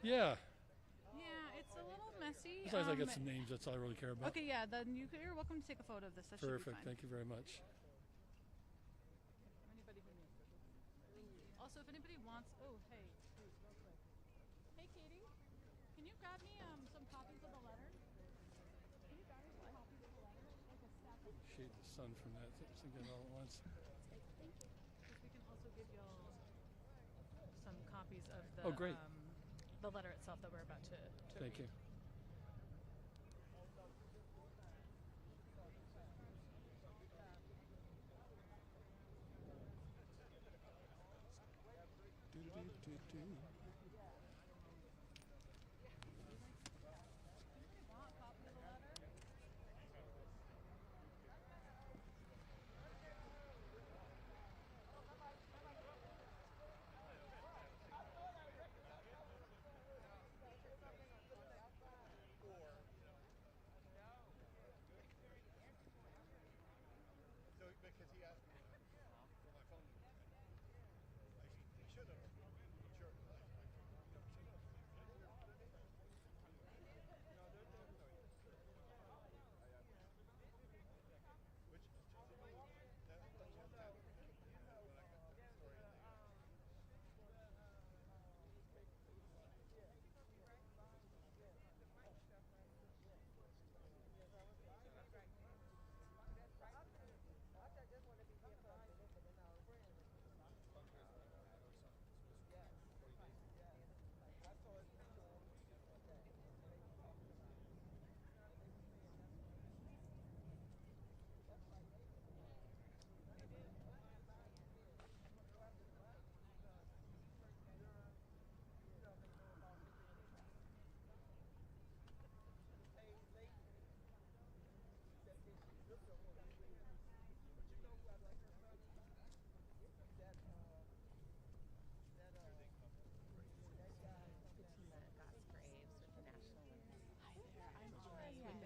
Yeah. Yeah, it's a little messy. As long as I get some names, that's all I really care about. Okay, yeah, then you're welcome to take a photo of this. That should be Perfect. fine. Thank you very much. Anybody who needs. Also, if anybody wants, hey, real quick. Hey, Katie, can you grab me some copies of the letter? Can you grab me some copies of the letter, like a stack of? Shade the sun from that, so I get it all at once. Because we can also give y'all some copies of the great. The letter itself that we're about to Thank read. you. Because he asked me for my phone number. He should have. Sure. Which?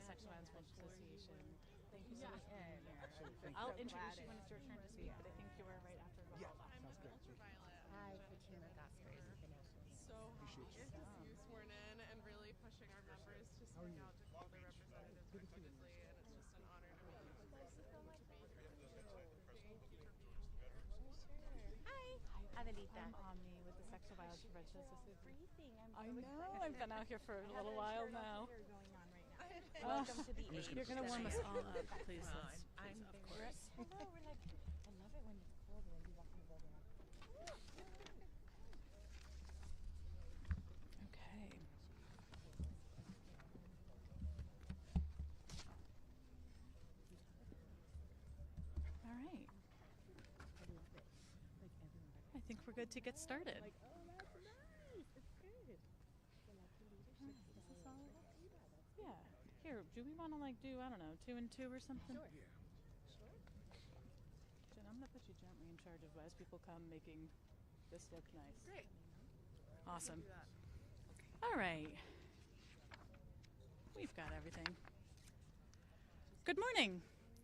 Sexual Violence Prevention Association. Thank you so much for being here. I'll introduce you when it's your turn to speak, but I think you were right after Grijalva. I'm with Ultraviolet. Hi, Fatima Gosgraves with the National So happy to see you sworn in and really pushing our members to speak out to call their representatives repeatedly, and it's just an honor to meet you in person and to be here. Thank you for being here. Hi, Adelita. I'm Omni with the Sexual Violence Prevention Association. Freezing. I know. I've been out here for a little while now. Welcome to the You're going to warm us all up, please. I'm of course. I know, we're like, I love it when it's cold when you walk in the building. Okay. All right. I think we're good to get started. Like, oh, that's nice. It's good. Yeah. Here, do we want to do, I don't know, 2 and 2 or something? Sure. Jen, I'm going to put you gently in charge of as people come making this look nice. Great. Awesome. All right. We've got everything. Good morning.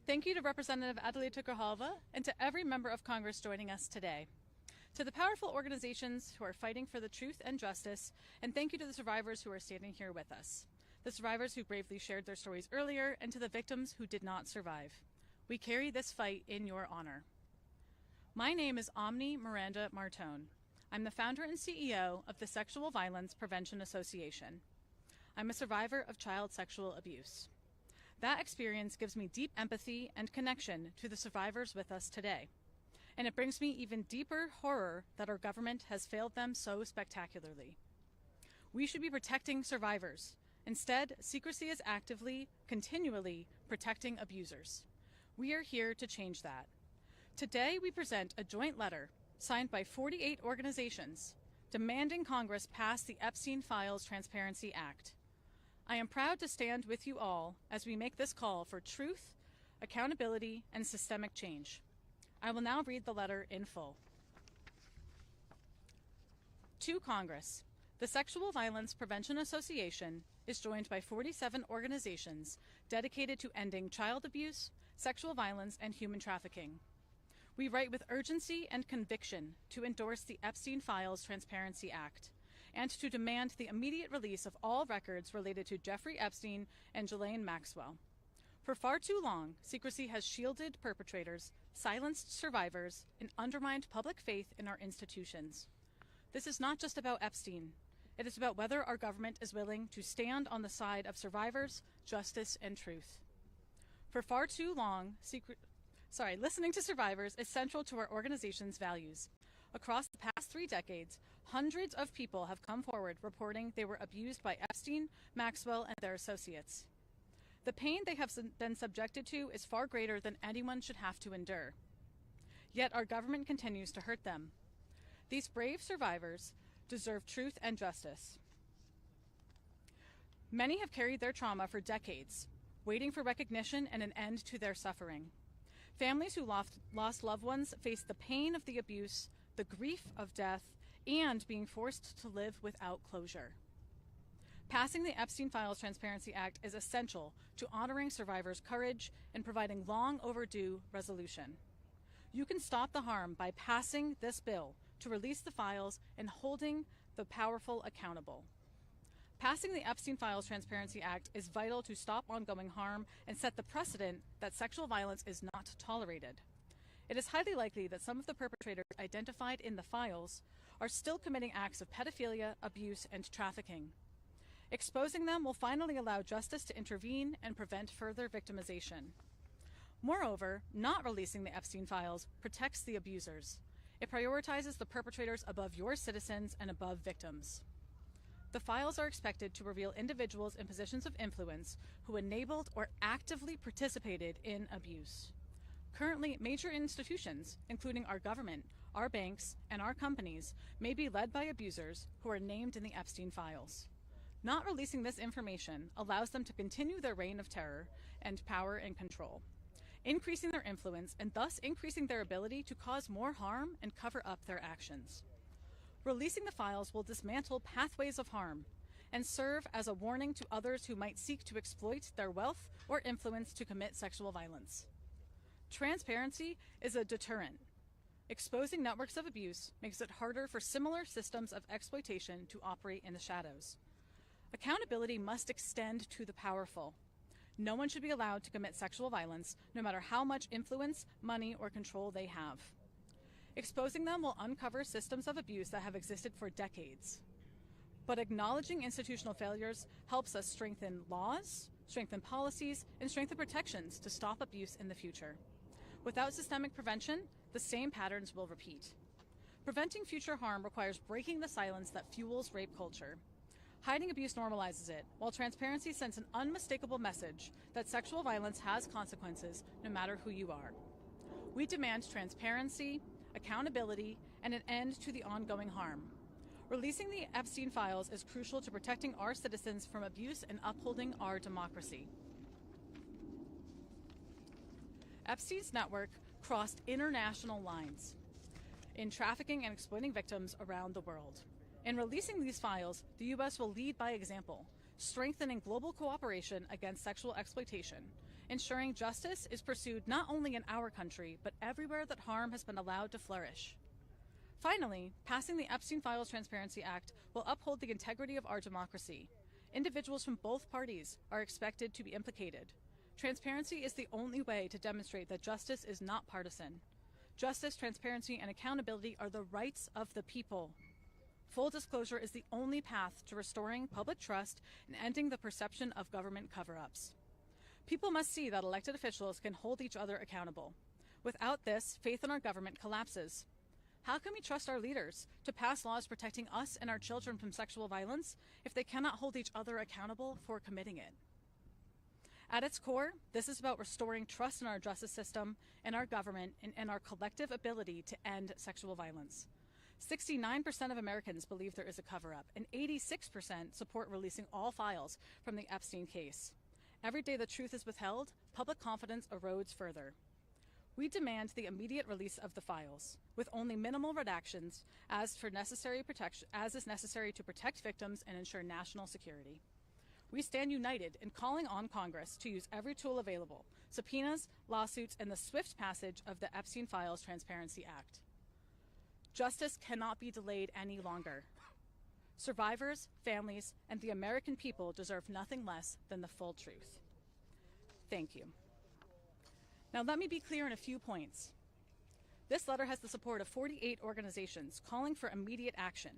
Thank you to Representative Adelita Grijalva and to every member of Congress joining us today. To the powerful organizations who are fighting for the truth and justice, and thank you to the survivors who are standing here with us. The survivors who bravely shared their stories earlier, and to the victims who did not survive. We carry this fight in your honor. My name is Omni Miranda Martone. I'm the founder and CEO of the Sexual Violence Prevention Association. I'm a survivor of child sexual abuse. That experience gives me deep empathy and connection to the survivors with us today. And it brings me even deeper horror that our government has failed them so spectacularly. We should be protecting survivors. Instead, secrecy is actively, continually protecting abusers. We are here to change that. Today, we present a joint letter signed by 48 organizations demanding Congress pass the Epstein Files Transparency Act. I am proud to stand with you all as we make this call for truth, accountability, and systemic change. I will now read the letter in full. To Congress, the Sexual Violence Prevention Association is joined by 47 organizations dedicated to ending child abuse, sexual violence, and human trafficking. We write with urgency and conviction to endorse the Epstein Files Transparency Act, and to demand the immediate release of all records related to Jeffrey Epstein and Ghislaine Maxwell. For far too long, secrecy has shielded perpetrators, silenced survivors, and undermined public faith in our institutions. This is not just about Epstein. It is about whether our government is willing to stand on the side of survivors, justice, and truth. For far too long, listening to survivors is central to our organization's values. Across the past 3 decades, hundreds of people have come forward reporting they were abused by Epstein, Maxwell, and their associates. The pain they have been subjected to is far greater than anyone should have to endure. Yet our government continues to hurt them. These brave survivors deserve truth and justice. Many have carried their trauma for decades, waiting for recognition and an end to their suffering. Families who lost loved ones face the pain of the abuse, the grief of death, and being forced to live without closure. Passing the Epstein Files Transparency Act is essential to honoring survivors' courage and providing long overdue resolution. You can stop the harm by passing this bill to release the files and holding the powerful accountable. Passing the Epstein Files Transparency Act is vital to stop ongoing harm and set the precedent that sexual violence is not tolerated. It is highly likely that some of the perpetrators identified in the files are still committing acts of pedophilia, abuse, and trafficking. Exposing them will finally allow justice to intervene and prevent further victimization. Moreover, not releasing the Epstein files protects the abusers. It prioritizes the perpetrators above your citizens and above victims. The files are expected to reveal individuals in positions of influence who enabled or actively participated in abuse. Currently, major institutions, including our government, our banks, and our companies, may be led by abusers who are named in the Epstein files. Not releasing this information allows them to continue their reign of terror and power and control, increasing their influence and thus increasing their ability to cause more harm and cover up their actions. Releasing the files will dismantle pathways of harm and serve as a warning to others who might seek to exploit their wealth or influence to commit sexual violence. Transparency is a deterrent. Exposing networks of abuse makes it harder for similar systems of exploitation to operate in the shadows. Accountability must extend to the powerful. No one should be allowed to commit sexual violence, no matter how much influence, money, or control they have. Exposing them will uncover systems of abuse that have existed for decades. But acknowledging institutional failures helps us strengthen laws, strengthen policies, and strengthen protections to stop abuse in the future. Without systemic prevention, the same patterns will repeat. Preventing future harm requires breaking the silence that fuels rape culture. Hiding abuse normalizes it, while transparency sends an unmistakable message that sexual violence has consequences no matter who you are. We demand transparency, accountability, and an end to the ongoing harm. Releasing the Epstein files is crucial to protecting our citizens from abuse and upholding our democracy. Epstein's network crossed international lines in trafficking and exploiting victims around the world. In releasing these files, the U.S. will lead by example, strengthening global cooperation against sexual exploitation, ensuring justice is pursued not only in our country, but everywhere that harm has been allowed to flourish. Finally, passing the Epstein Files Transparency Act will uphold the integrity of our democracy. Individuals from both parties are expected to be implicated. Transparency is the only way to demonstrate that justice is not partisan. Justice, transparency, and accountability are the rights of the people. Full disclosure is the only path to restoring public trust and ending the perception of government cover-ups. People must see that elected officials can hold each other accountable. Without this, faith in our government collapses. How can we trust our leaders to pass laws protecting us and our children from sexual violence if they cannot hold each other accountable for committing it? At its core, this is about restoring trust in our justice system, in our government, and in our collective ability to end sexual violence. 69% of Americans believe there is a cover-up, and 86% support releasing all files from the Epstein case. Every day the truth is withheld, public confidence erodes further. We demand the immediate release of the files, with only minimal redactions as is necessary to protect victims and ensure national security. We stand united in calling on Congress to use every tool available, subpoenas, lawsuits, and the swift passage of the Epstein Files Transparency Act. Justice cannot be delayed any longer. Survivors, families, and the American people deserve nothing less than the full truth. Thank you. Now let me be clear in a few points. This letter has the support of 48 organizations calling for immediate action.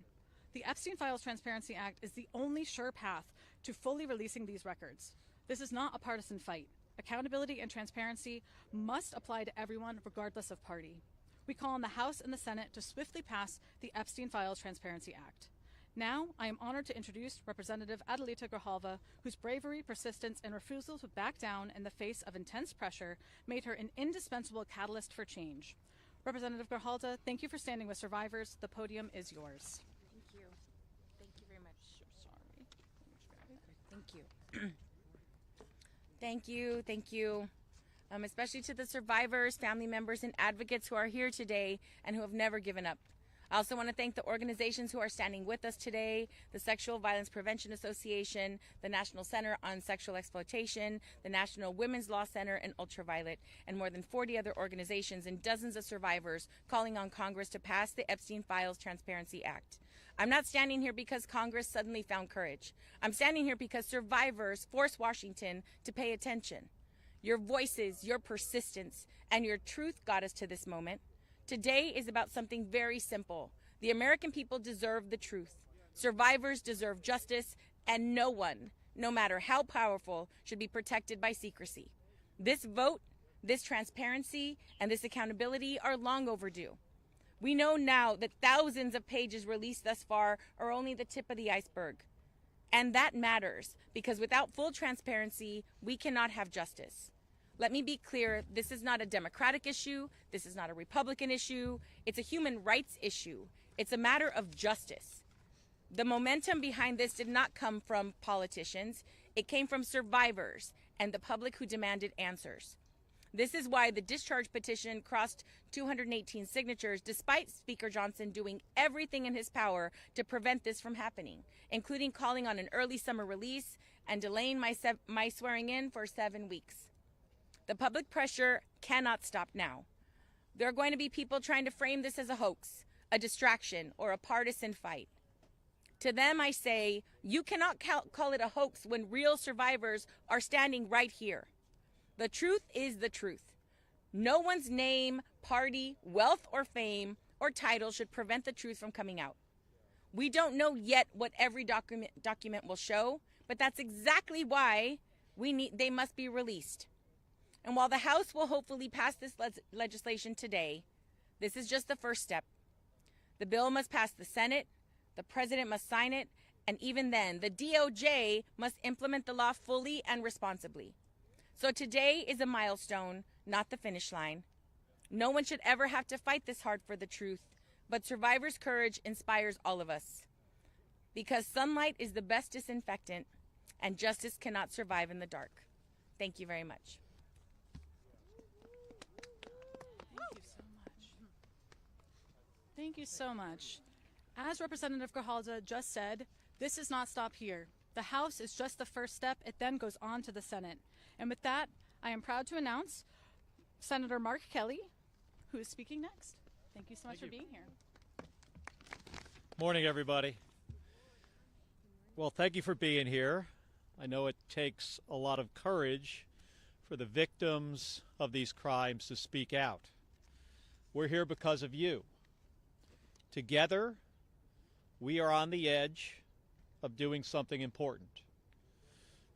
The Epstein Files Transparency Act is the only sure path to fully releasing these records. This is not a partisan fight. Accountability and transparency must apply to everyone regardless of party. We call on the House and the Senate to swiftly pass the Epstein Files Transparency Act. Now, I am honored to introduce Representative Adelita Grijalva, whose bravery, persistence, and refusal to back down in the face of intense pressure made her an indispensable catalyst for change. Representative Grijalva, thank you for standing with survivors. The podium is yours. Thank you. Thank you very much. Sorry. Thank you. Thank you. Especially to the survivors, family members, and advocates who are here today and who have never given up. I also want to thank the organizations who are standing with us today, the Sexual Violence Prevention Association, the National Center on Sexual Exploitation, the National Women's Law Center, and Ultraviolet, and more than 40 other organizations and dozens of survivors calling on Congress to pass the Epstein Files Transparency Act. I'm not standing here because Congress suddenly found courage. I'm standing here because survivors forced Washington to pay attention. Your voices, your persistence, and your truth got us to this moment. Today is about something very simple. The American people deserve the truth. Survivors deserve justice, and no one, no matter how powerful, should be protected by secrecy. This vote, this transparency, and this accountability are long overdue. We know now that thousands of pages released thus far are only the tip of the iceberg. And that matters, because without full transparency, we cannot have justice. Let me be clear, this is not a Democratic issue, this is not a Republican issue, it's a human rights issue. It's a matter of justice. The momentum behind this did not come from politicians, it came from survivors and the public who demanded answers. This is why the discharge petition crossed 218 signatures, despite Speaker Johnson doing everything in his power to prevent this from happening, including calling on an early summer release and delaying my swearing in for 7 weeks. The public pressure cannot stop now. There are going to be people trying to frame this as a hoax, a distraction, or a partisan fight. To them, I say, you cannot call it a hoax when real survivors are standing right here. The truth is the truth. No one's name, party, wealth, or fame, or title should prevent the truth from coming out. We don't know yet what every document will show, but that's exactly why they must be released. And while the House will hopefully pass this legislation today, this is just the first step. The bill must pass the Senate, the President must sign it, and even then, the DOJ must implement the law fully and responsibly. So today is a milestone, not the finish line. No one should ever have to fight this hard for the truth, but survivors' courage inspires all of us. Because sunlight is the best disinfectant, and justice cannot survive in the dark. Thank you very much. Thank you so much. As Representative Grijalva just said, this does not stop here. The House is just the first step. It then goes on to the Senate. And with that, I am proud to announce Senator Mark Kelly, who is speaking next. Thank you so much for being here. Morning, everybody. Well, thank you for being here. I know it takes a lot of courage for the victims of these crimes to speak out. We're here because of you. Together, we are on the edge of doing something important.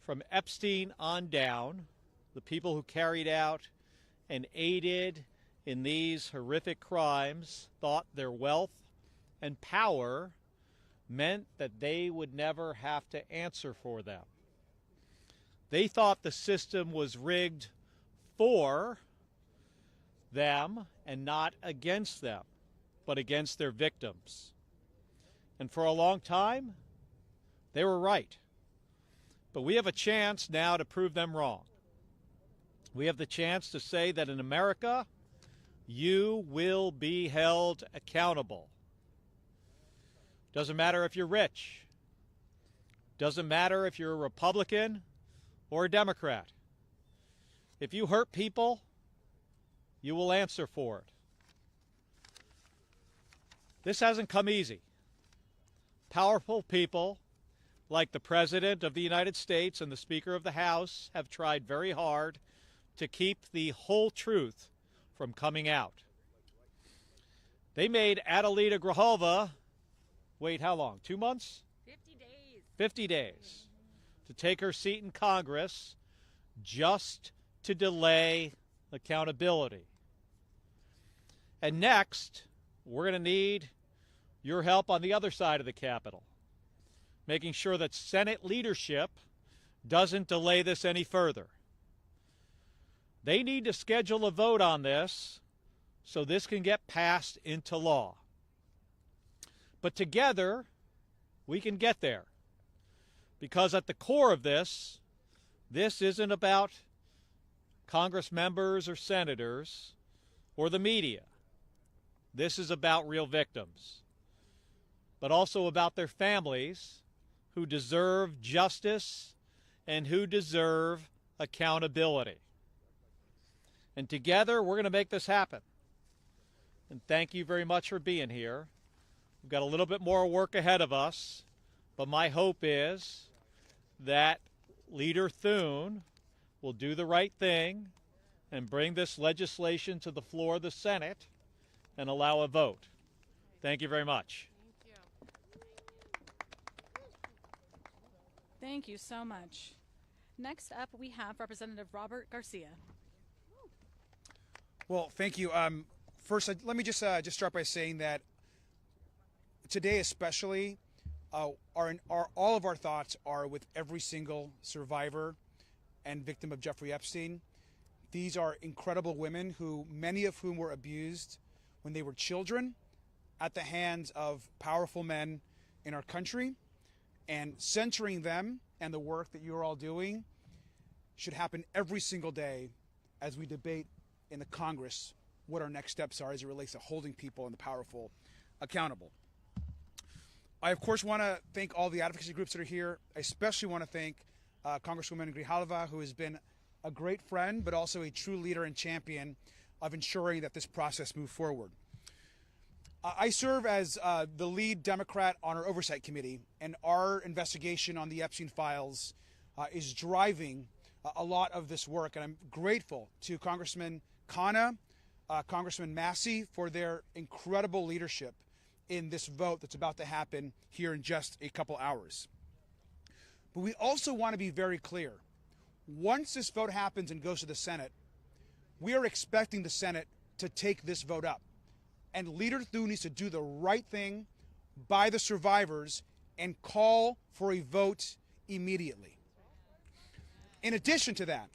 From Epstein on down, the people who carried out and aided in these horrific crimes thought their wealth and power meant that they would never have to answer for them. They thought the system was rigged for them and not against them, but against their victims. And for a long time, they were right. But we have a chance now to prove them wrong. We have the chance to say that in America, you will be held accountable. Doesn't matter if you're rich. Doesn't matter if you're a Republican or a Democrat. If you hurt people, you will answer for it. This hasn't come easy. Powerful people like the President of the United States and the Speaker of the House have tried very hard to keep the whole truth from coming out. They made Adelita Grijalva wait how long? 2 months? 50 days. 50 days to take her seat in Congress just to delay accountability. And next, we're going to need your help on the other side of the Capitol, making sure that Senate leadership doesn't delay this any further. They need to schedule a vote on this so this can get passed into law. But together, we can get there. Because at the core of this isn't about Congress members or senators or the media. This is about real victims, but also about their families who deserve justice and who deserve accountability. And together, we're going to make this happen. And thank you very much for being here. We've got a little bit more work ahead of us, but my hope is that Leader Thune will do the right thing and bring this legislation to the floor of the Senate and allow a vote. Thank you very much. Thank you so much. Next up, we have Representative Robert Garcia. Well, thank you. First, let me just start by saying that today, especially, all of our thoughts are with every single survivor and victim of Jeffrey Epstein. These are incredible women who, many of whom were abused when they were children at the hands of powerful men in our country. And censoring them and the work that you're all doing should happen every single day as we debate in the Congress what our next steps are as it relates to holding people and the powerful accountable. I, of course, want to thank all the advocacy groups that are here. I especially want to thank Congresswoman Grijalva, who has been a great friend, but also a true leader and champion of ensuring that this process moves forward. I serve as the lead Democrat on our Oversight Committee, and our investigation on the Epstein Files is driving a lot of this work. And I'm grateful to Congressman Khanna, Congressman Massie for their incredible leadership in this vote that's about to happen here in just a couple hours. But we also want to be very clear. Once this vote happens and goes to the Senate, we are expecting the Senate to take this vote up. And Leader Thune needs to do the right thing by the survivors and call for a vote immediately. In addition to that,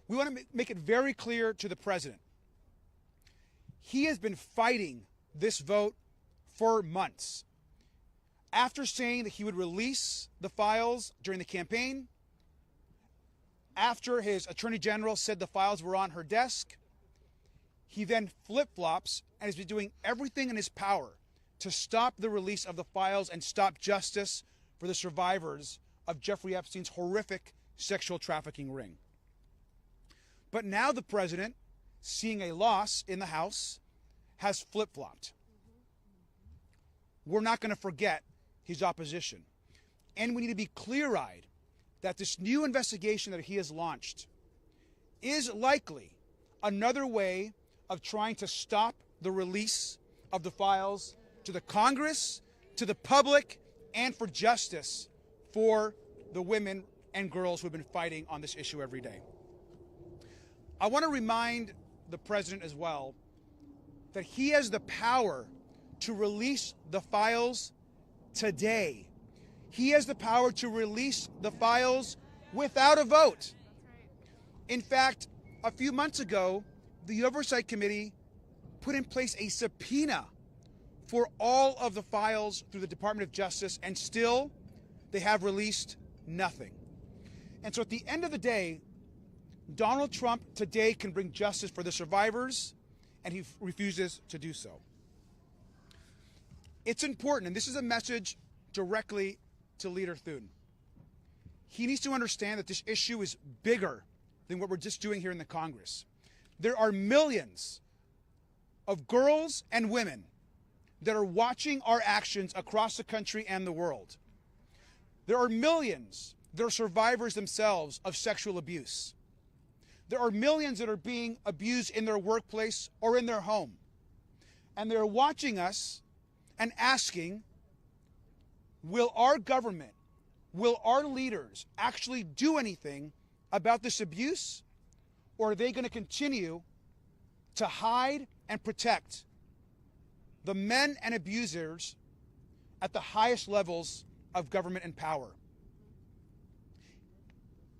we want to make it very clear to the president. He has been fighting this vote for months. After saying that he would release the files during the campaign, after his attorney general said the files were on her desk, he then flip-flops and has been doing everything in his power to stop the release of the files and stop justice for the survivors of Jeffrey Epstein's horrific sexual trafficking ring. But now the president, seeing a loss in the House, has flip-flopped. We're not going to forget his opposition. And we need to be clear-eyed that this new investigation that he has launched is likely another way of trying to stop the release of the files to the Congress, to the public, and for justice for the women and girls who have been fighting on this issue every day. I want to remind the president as well that he has the power to release the files today. He has the power to release the files without a vote. In fact, a few months ago, the Oversight Committee put in place a subpoena for all of the files through the Department of Justice, and still they have released nothing. And so at the end of the day, Donald Trump today can bring justice for the survivors, and he refuses to do so. It's important, and this is a message directly to Leader Thune. He needs to understand that this issue is bigger than what we're just doing here in the Congress. There are millions of girls and women that are watching our actions across the country and the world. There are millions that are survivors themselves of sexual abuse. There are millions that are being abused in their workplace or in their home. And they're watching us and asking, will our government, will our leaders actually do anything about this abuse? Or are they going to continue to hide and protect the men and abusers at the highest levels of government and power?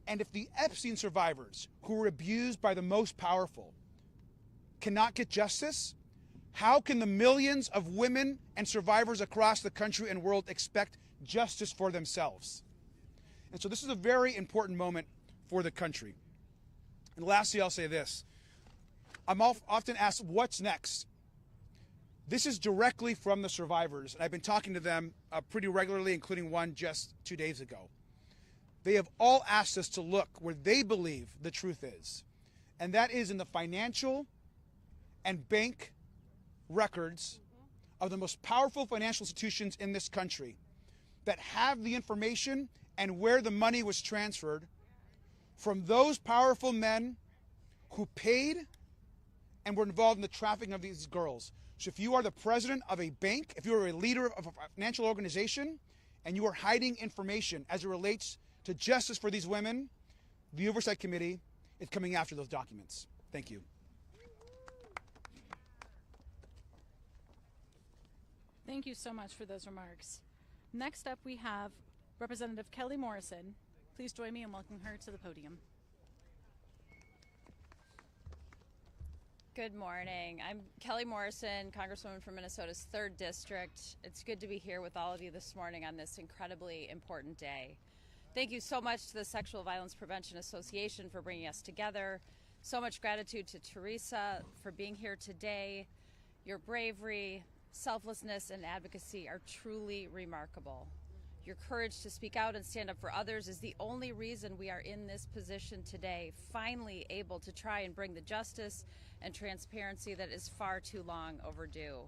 And if the Epstein survivors who were abused by the most powerful cannot get justice, how can the millions of women and survivors across the country and world expect justice for themselves? And so this is a very important moment for the country. And lastly, I'll say this. I'm often asked, what's next? This is directly from the survivors, and I've been talking to them pretty regularly, including one just 2 days ago. They have all asked us to look where they believe the truth is, and that is in the financial and bank records of the most powerful financial institutions in this country that have the information and where the money was transferred from those powerful men who paid and were involved in the trafficking of these girls. So if you are the president of a bank, if you are a leader of a financial organization, and you are hiding information as it relates to justice for these women, the Oversight Committee is coming after those documents. Thank you. Thank you so much for those remarks. Next up, we have Representative Kelly Morrison. Please join me in welcoming her to the podium. Good morning. I'm Kelly Morrison, Congresswoman from Minnesota's 3rd District. It's good to be here with all of you this morning on this incredibly important day. Thank you so much to the Sexual Violence Prevention Association for bringing us together. So much gratitude to Teresa for being here today. Your bravery, selflessness, and advocacy are truly remarkable. Your courage to speak out and stand up for others is the only reason we are in this position today, finally able to try and bring the justice and transparency that is far too long overdue.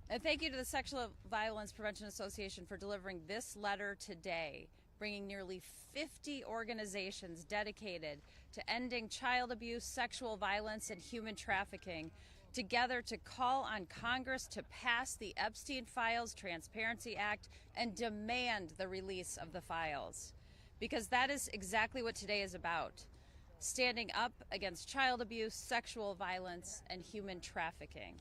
And thank you to the Sexual Violence Prevention Association for delivering this letter today, bringing nearly 50 organizations dedicated to ending child abuse, sexual violence, and human trafficking together to call on Congress to pass the Epstein Files Transparency Act and demand the release of the files. Because that is exactly what today is about. Standing up against child abuse, sexual violence, and human trafficking.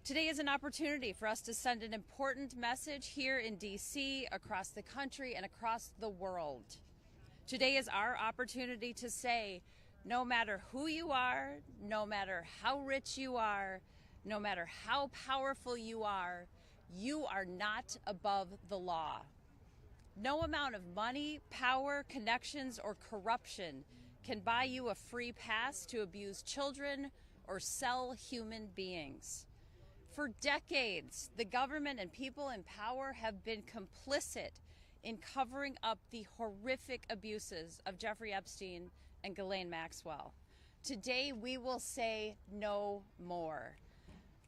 Today is an opportunity for us to send an important message here in D.C., across the country, and across the world. Today is our opportunity to say, no matter who you are, no matter how rich you are, no matter how powerful you are not above the law. No amount of money, power, connections, or corruption can buy you a free pass to abuse children or sell human beings. For decades, the government and people in power have been complicit in covering up the horrific abuses of Jeffrey Epstein and Ghislaine Maxwell. Today, we will say no more.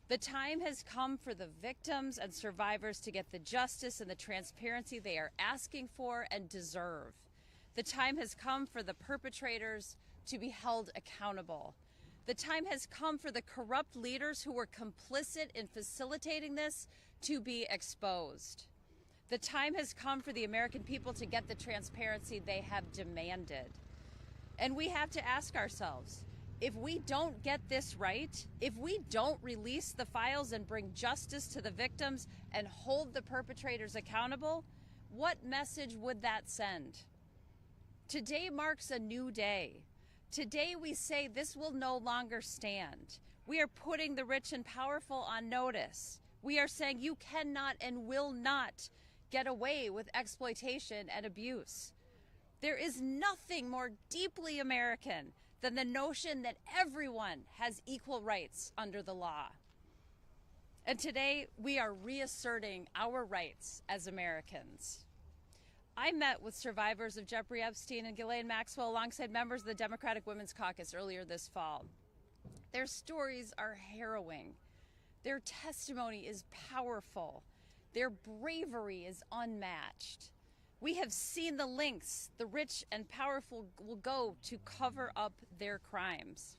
The time has come for the victims and survivors to get the justice and the transparency they are asking for and deserve. The time has come for the perpetrators to be held accountable. The time has come for the corrupt leaders who were complicit in facilitating this to be exposed. The time has come for the American people to get the transparency they have demanded. And we have to ask ourselves, if we don't get this right, if we don't release the files and bring justice to the victims and hold the perpetrators accountable, what message would that send? Today marks a new day. Today we say this will no longer stand. We are putting the rich and powerful on notice. We are saying you cannot and will not get away with exploitation and abuse. There is nothing more deeply American than the notion that everyone has equal rights under the law. And today we are reasserting our rights as Americans. I met with survivors of Jeffrey Epstein and Ghislaine Maxwell alongside members of the Democratic Women's Caucus earlier this fall. Their stories are harrowing. Their testimony is powerful. Their bravery is unmatched. We have seen the lengths the rich and powerful will go to cover up their crimes.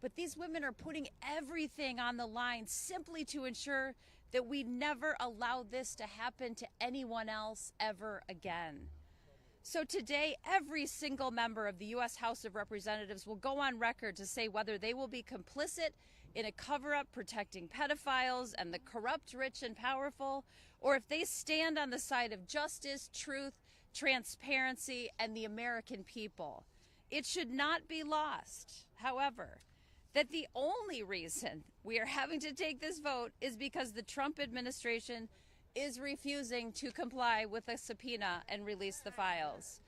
But these women are putting everything on the line simply to ensure that we never allow this to happen to anyone else ever again. So today, every single member of the U.S. House of Representatives will go on record to say whether they will be complicit in a cover-up protecting pedophiles and the corrupt, rich, and powerful, or if they stand on the side of justice, truth, transparency, and the American people. It should not be lost, however, that the only reason we are having to take this vote is because the Trump administration is refusing to comply with a subpoena and release the files.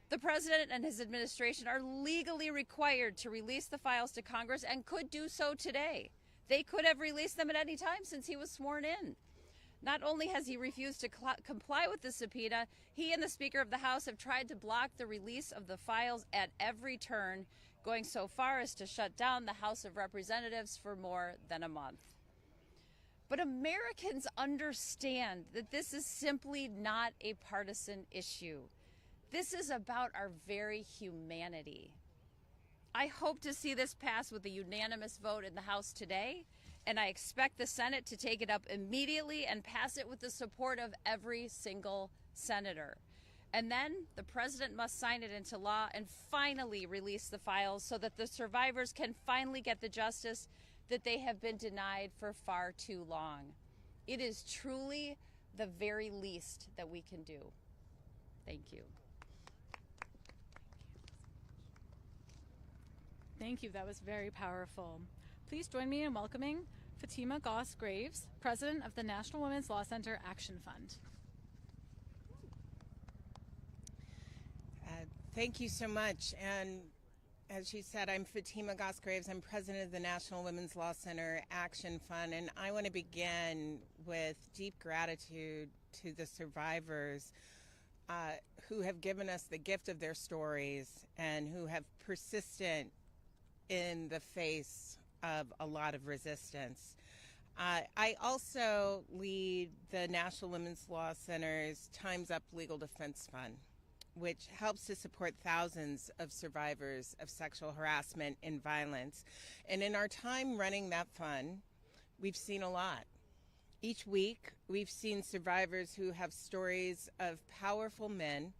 The president and his administration are legally required to release the files to Congress and could do so today. They could have released them at any time since he was sworn in. Not only has he refused to comply with the subpoena, he and the Speaker of the House have tried to block the release of the files at every turn, going so far as to shut down the House of Representatives for more than a month. But Americans understand that this is simply not a partisan issue. This is about our very humanity. I hope to see this pass with a unanimous vote in the House today, and I expect the Senate to take it up immediately and pass it with the support of every single senator. And then the president must sign it into law and finally release the files so that the survivors can finally get the justice that they have been denied for far too long. It is truly the very least that we can do. Thank you. Thank you. That was very powerful. Please join me in welcoming Fatima Goss Graves, President of the National Women's Law Center Action Fund. Thank you so much. And as she said, I'm Fatima Goss Graves. I'm President of the National Women's Law Center Action Fund. And I want to begin with deep gratitude to the survivors who have given us the gift of their stories and who have persisted in the face of a lot of resistance. I also lead the National Women's Law Center's Time's Up Legal Defense Fund, which helps to support thousands of survivors of sexual harassment and violence. And in our time running that fund, we've seen a lot. Each week, we've seen survivors who have stories of powerful men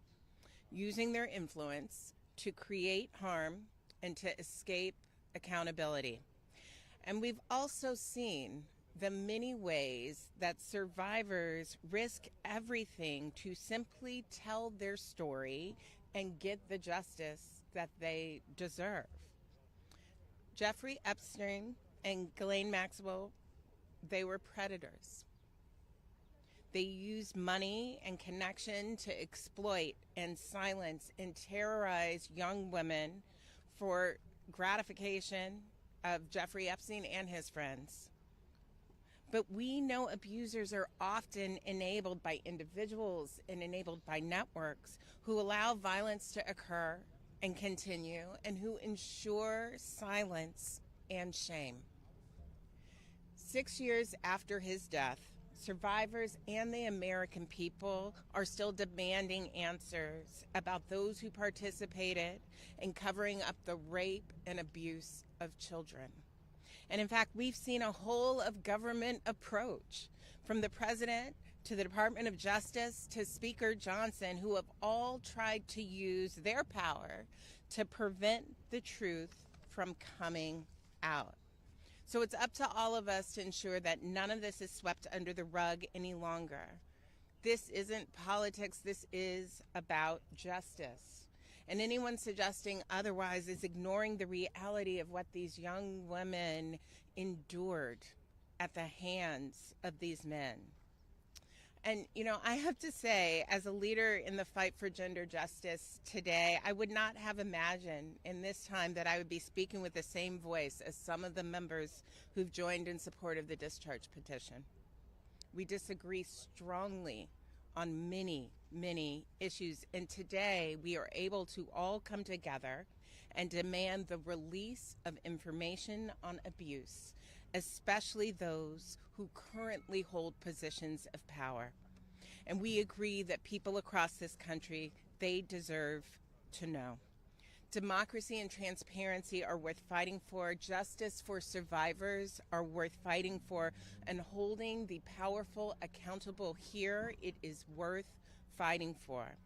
using their influence to create harm and to escape accountability. And we've also seen the many ways that survivors risk everything to simply tell their story and get the justice that they deserve. Jeffrey Epstein and Ghislaine Maxwell, they were predators. They used money and connection to exploit and silence and terrorize young women for gratification of Jeffrey Epstein and his friends. But we know abusers are often enabled by individuals and enabled by networks who allow violence to occur and continue and who ensure silence and shame. 6 years after his death, survivors and the American people are still demanding answers about those who participated in covering up the rape and abuse of children. And in fact, we've seen a whole of government approach from the president to the Department of Justice to Speaker Johnson, who have all tried to use their power to prevent the truth from coming out. So it's up to all of us to ensure that none of this is swept under the rug any longer. This isn't politics, this is about justice. And anyone suggesting otherwise is ignoring the reality of what these young women endured at the hands of these men. And, you know, I have to say, as a leader in the fight for gender justice today, I would not have imagined in this time that I would be speaking with the same voice as some of the members who've joined in support of the discharge petition. We disagree strongly on many, many issues, and today we are able to all come together and demand the release of information on abuse, especially those who currently hold positions of power. And we agree that people across this country, they deserve to know. Democracy and transparency are worth fighting for. Justice for survivors are worth fighting for. And holding the powerful accountable here, it is worth fighting for.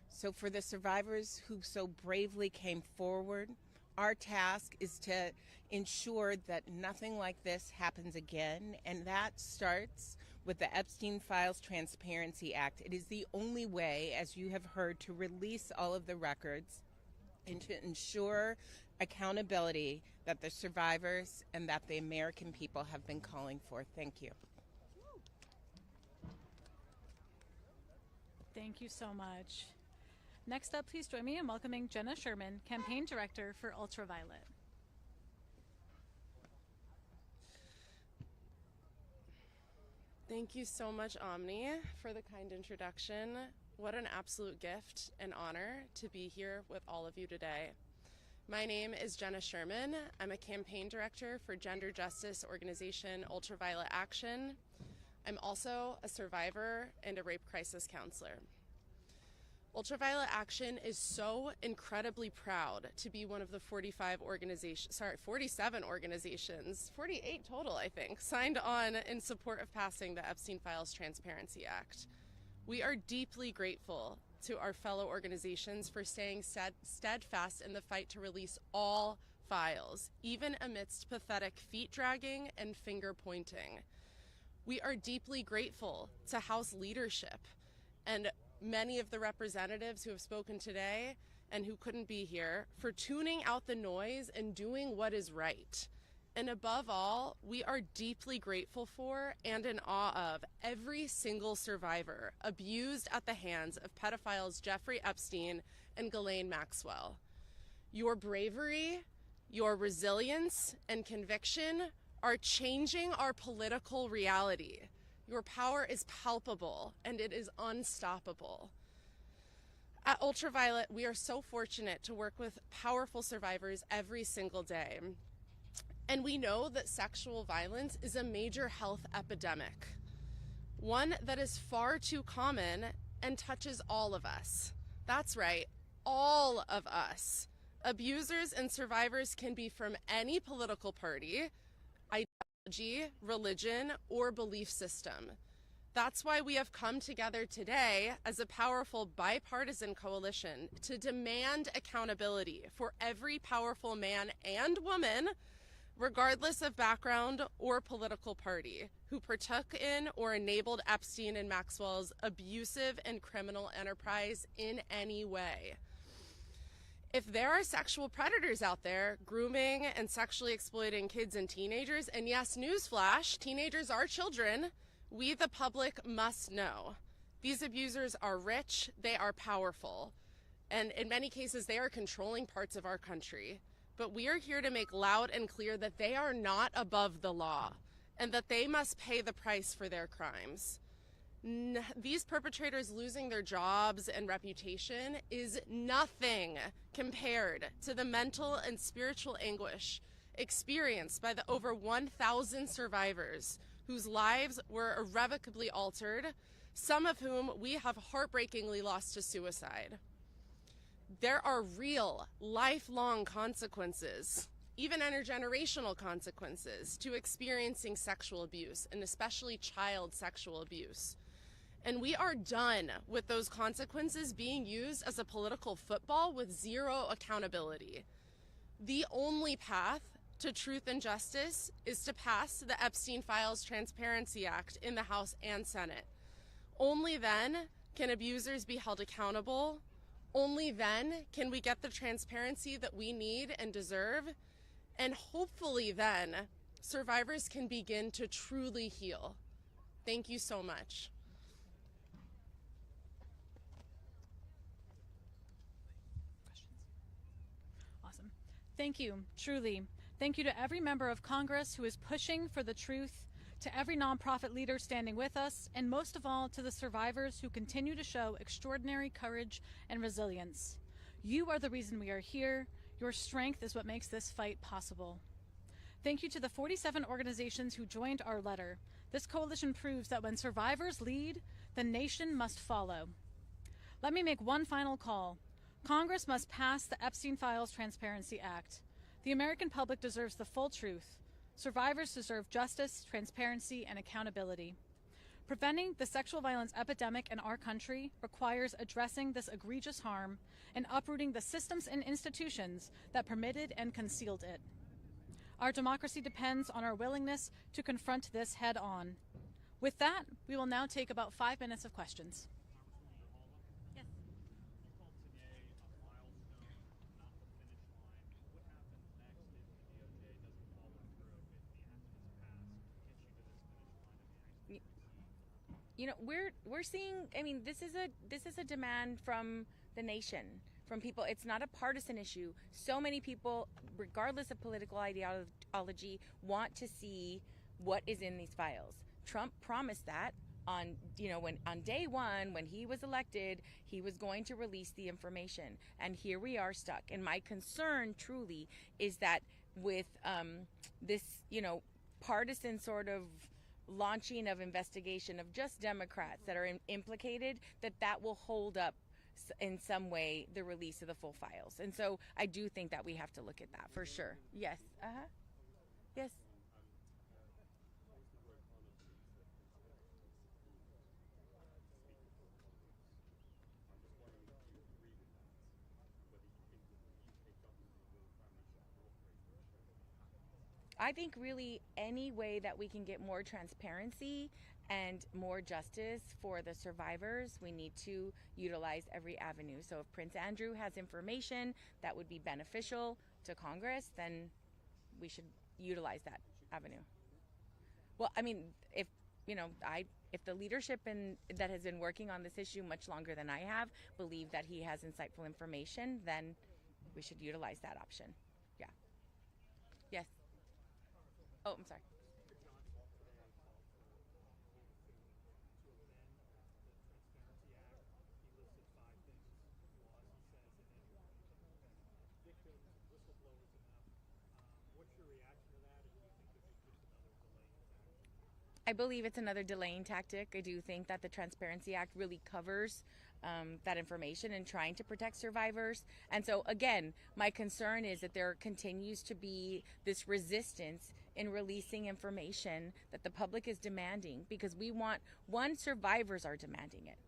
So for the survivors who so bravely came forward, our task is to ensure that nothing like this happens again, and that starts with the Epstein Files Transparency Act. It is the only way, as you have heard, to release all of the records and to ensure accountability that the survivors and that the American people have been calling for. Thank you. Thank you so much. Next up, please join me in welcoming Jenna Sherman, Campaign Director for Ultraviolet. Thank you so much, Omni, for the kind introduction. What an absolute gift and honor to be here with all of you today. My name is Jenna Sherman. I'm a campaign director for gender justice organization Ultraviolet Action. I'm also a survivor and a rape crisis counselor. Ultraviolet Action is so incredibly proud to be one of the 47 organizations, 48 total, I think, signed on in support of passing the Epstein Files Transparency Act. We are deeply grateful to our fellow organizations for staying steadfast in the fight to release all files, even amidst pathetic feet dragging and finger pointing. We are deeply grateful to House leadership and many of the representatives who have spoken today and who couldn't be here for tuning out the noise and doing what is right. And above all, we are deeply grateful for and in awe of every single survivor abused at the hands of pedophiles Jeffrey Epstein and Ghislaine Maxwell. Your bravery, your resilience, and conviction are changing our political reality. Your power is palpable and it is unstoppable. At Ultraviolet, we are so fortunate to work with powerful survivors every single day. And we know that sexual violence is a major health epidemic, one that is far too common and touches all of us. That's right, all of us. Abusers and survivors can be from any political party, ideology, religion, or belief system. That's why we have come together today as a powerful bipartisan coalition to demand accountability for every powerful man and woman, regardless of background or political party, who partook in or enabled Epstein and Maxwell's abusive and criminal enterprise in any way. If there are sexual predators out there grooming and sexually exploiting kids and teenagers, and yes, newsflash, teenagers are children, we the public must know. These abusers are rich, they are powerful, and in many cases they are controlling parts of our country. But we are here to make loud and clear that they are not above the law and that they must pay the price for their crimes. These perpetrators losing their jobs and reputation is nothing compared to the mental and spiritual anguish experienced by the over 1,000 survivors whose lives were irrevocably altered, some of whom we have heartbreakingly lost to suicide. There are real, lifelong consequences, even intergenerational consequences, to experiencing sexual abuse, and especially child sexual abuse. And we are done with those consequences being used as a political football with zero accountability. The only path to truth and justice is to pass the Epstein Files Transparency Act in the House and Senate. Only then can abusers be held accountable. Only then can we get the transparency that we need and deserve. And hopefully then, survivors can begin to truly heal. Thank you so much. Awesome. Thank you, truly. Thank you to every member of Congress who is pushing for the truth, to every nonprofit leader standing with us, and most of all, to the survivors who continue to show extraordinary courage and resilience. You are the reason we are here. Your strength is what makes this fight possible. Thank you to the 47 organizations who joined our letter. This coalition proves that when survivors lead, the nation must follow. Let me make one final call. Congress must pass the Epstein Files Transparency Act. The American public deserves the full truth. Survivors deserve justice, transparency, and accountability. Preventing the sexual violence epidemic in our country requires addressing this egregious harm and uprooting the systems and institutions that permitted and concealed it. Our democracy depends on our willingness to confront this head on. With that, we will now take about 5 minutes of questions. Yes. You know, we're seeing, I mean, this is a demand from the nation, from people. It's not a partisan issue. So many people, regardless of political ideology, want to see what is in these files. Trump promised that on day one, when he was elected, he was going to release the information, and here we are stuck. And my concern truly is that with this, partisan sort of launching of investigation of just Democrats that are implicated, that will hold up in some way the release of the full files. And so I do think that we have to look at that for sure. Yes. Yes. I think really any way that we can get more transparency and more justice for the survivors, we need to utilize every avenue. So if Prince Andrew has information that would be beneficial to Congress, then we should utilize that avenue. Well, I mean, if the leadership that has been working on this issue much longer than I have believe that he has insightful information, then we should utilize that option. Yeah. Yes. Oh, I'm sorry. I believe it's another delaying tactic. I do think that the Transparency Act really covers that information and trying to protect survivors. And so, again, my concern is that there continues to be this resistance in releasing information that the public is demanding, because survivors are demanding it.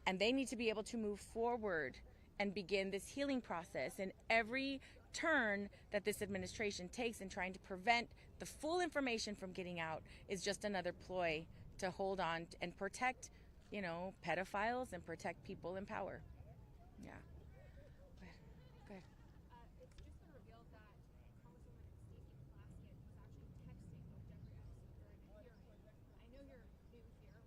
And they need to be able to move forward and begin this healing process. And every turn that this administration takes in trying to prevent the full information from getting out is just another ploy to hold on and protect, pedophiles and protect people in power. Yeah. Go ahead. It's just been revealed that Congresswoman Stacey was actually texting with Jeffrey Epstein during a hearing. I know you're new here,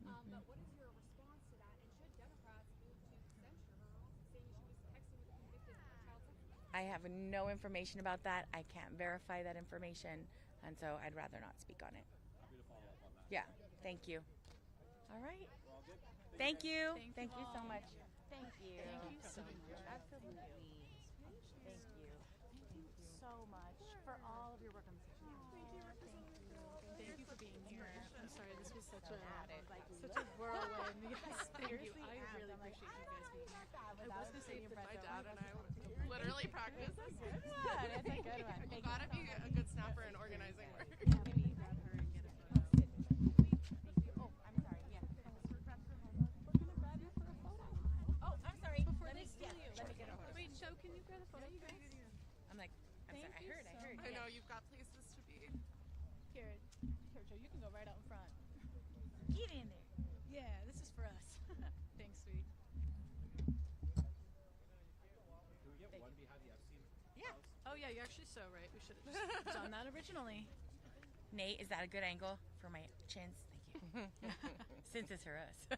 welcome. But what is your response to that? And should Democrats move to censure her, saying she was texting with a convicted child sex offender? I have no information about that. I can't verify that information, and so I'd rather not speak on it. Happy to follow up on that. Yeah, thank you. All right. Thank you. Thank you so much. Thank you. Thank you so much. Absolutely. Thank you. Thank you so much for all of your work on this issue. Thank you for being here. I'm sorry, this was such a whirlwind. Yes, thank you. I really appreciate you guys being here. I was going to say My dad and I literally practice this. That's a good one. You gotta be a good snapper in organizing work. maybe grab her and get her. Oh, I'm sorry. Yeah. We're gonna grab you for a photo. Oh, I'm sorry. Let me get a photo. Wait, Joe, can you grab a photo, you guys? I'm sorry. I heard. I know you've got places to be. Here, Joe, you can go right out in front. Get in there. Yeah, this is for us. Thanks, sweet. Can we get one behind the Epstein? Yeah. Oh, yeah, you're actually so right. We should have just done that originally. Nate, is that a good angle for my chins? Thank you. Since it's for us.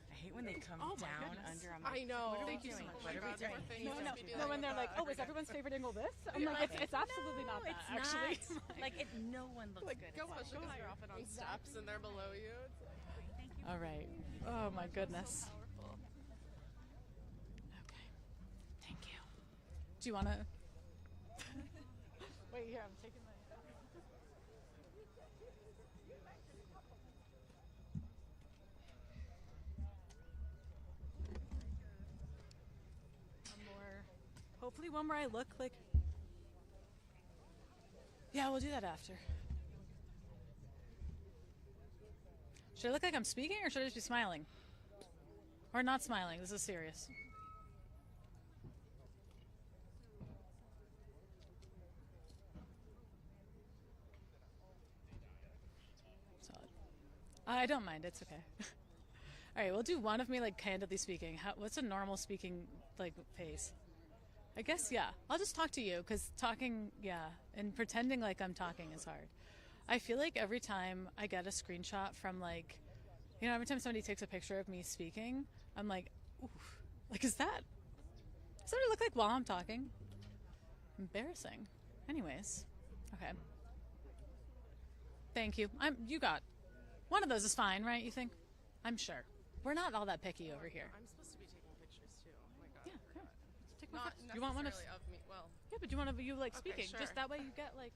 I hate when they come Oh my down goodness. under. I'm I like, know. What are we Thank you so doing? much. What are we God, poor doing? thing. No, You no, must be no. dealing When they're with like, that. oh, is everyone's favorite angle this? I'm like, it's absolutely not that, it's actually. not. No one looks good. Go It's especially because you're often on steps and they're below you. It's like, Thank you. All right. Oh, my goodness. powerful. Okay. Thank you. Do you want to? Wait, here, I'm taking my. One more. Hopefully, one where I look like. Yeah, we'll do that after. Should I look like I'm speaking, or should I just be smiling? Or not smiling? This is serious. Solid. I don't mind. It's okay. All right, we'll do one of me like candidly speaking. What's a normal speaking like pace? I guess yeah. I'll just talk to you because talking, yeah, and pretending like I'm talking is hard. I feel like every time I get a screenshot from like, every time somebody takes a picture of me speaking, I'm like, ooh, like does that what it look like while I'm talking? Embarrassing. Anyways, okay. Thank you. You got one of those is fine, right? You think? I'm sure. We're not all that picky over here. I'm supposed to be taking pictures too. Oh my god. Yeah, come on. Take Not pictures. You want one of? necessarily of me. Well, Yeah, but you want to you like Okay, speaking? sure. Just that way you get like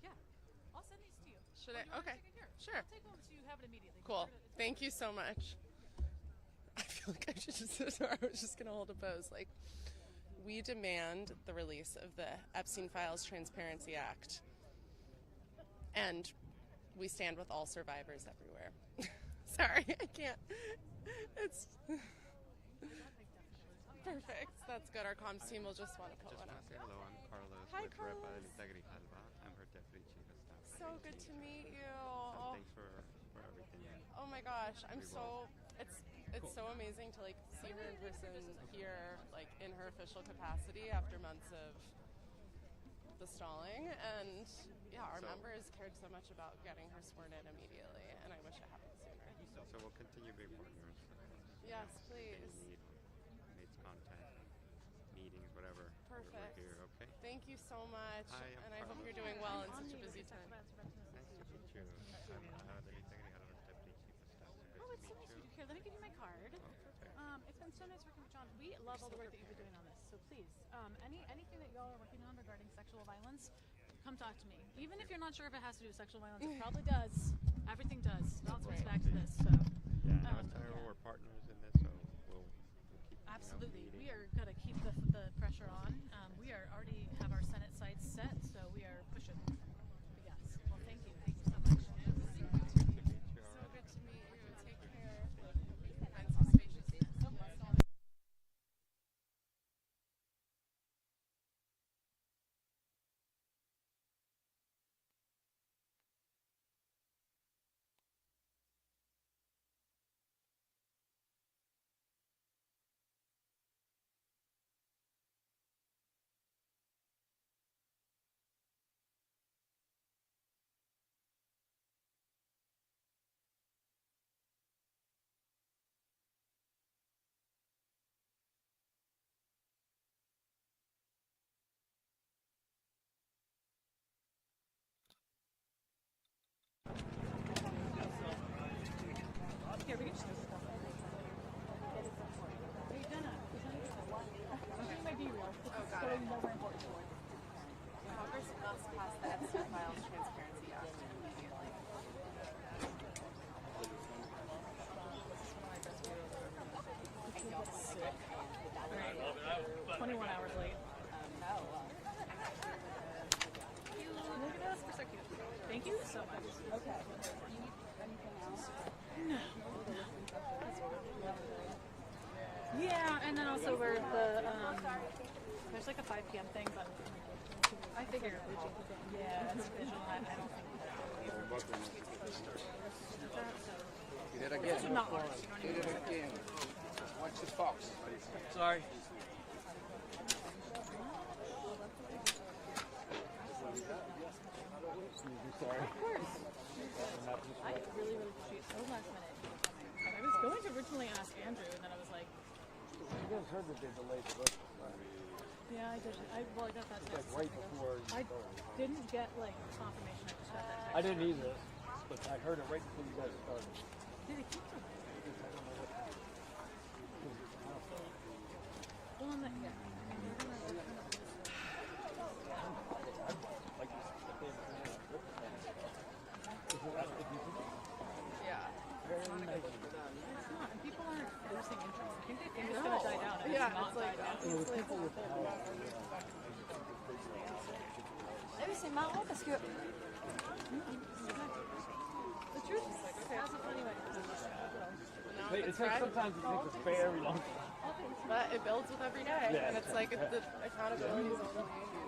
I'll send these to you. should Or I? you wanna Okay. take it here? Sure. I'll take one so you have it immediately. Cool. Thank you so much. I feel like I should just. I was just gonna hold a pose. Like, we demand the release of the Epstein Files Transparency Act, and we stand with all survivors everywhere. Sorry, I can't. It's perfect. That's good. Our comms team will just want to put one up. Say hello, I'm Carlos Hi, with Carlos. Adelita Grijalva. I'm her deputy chief of staff. So good to meet you. And thanks for everything. Oh my gosh, it's so amazing to like see her in person here, like in her official capacity after months of the stalling. And yeah, our members cared so much about getting her sworn in immediately, and I wish it happened sooner. So we'll continue being partners. Yes, please. Needs contact, meetings, whatever. Perfect. We're here, okay? Thank you so much, Hi, I'm and I hope Carlos. you're doing well in such a busy time. Nice to meet you. I'm Adelita Grijalva, deputy chief of staff. Oh, it's so nice to meet you. Here, let me give you my card. Oh, perfect. It's been so nice working with John. We love all the work that you've been doing on this. So please, anything that y'all are working on regarding sexual violence, come talk to me. Even if you're not sure if it has to do with sexual violence, it probably does. Everything does. It all comes back to this. So. Yeah, no, it's terrible. We're partners in this, so we'll keep. Absolutely. Meeting. We are going to keep the pressure on. We are already have our Senate sites set, so we are pushing. But yes. Well, thank you. Thank you so much. So good to meet you. Take care. And so spacious. Here, we can just. Congress must pass the Epstein Files Transparency Act immediately. Alright. 21 hours late. Look at us. We're so cute. Thank you so much. Okay. No. Yeah, and then also we're there's like a 5 p.m. thing, but I figure yeah, it's visual. I don't think Did it again. it's not large. You Did don't it again. Watch the fox. Sorry. Of course. I really appreciate so last minute. I was going to originally ask Andrew, and then I was like, You guys heard that they delayed the vote. yeah, I did. I got that text. Right before you I started. didn't get like confirmation. I just got that text. I didn't either, but I heard it right before you guys started. Did it keep delaying? Well, yeah. obviously it's not there. C'est marrant parce que The truth is like, okay, that's a funny way. It takes sometimes it takes a very long time. But it builds with every day, and it's like the accountability is only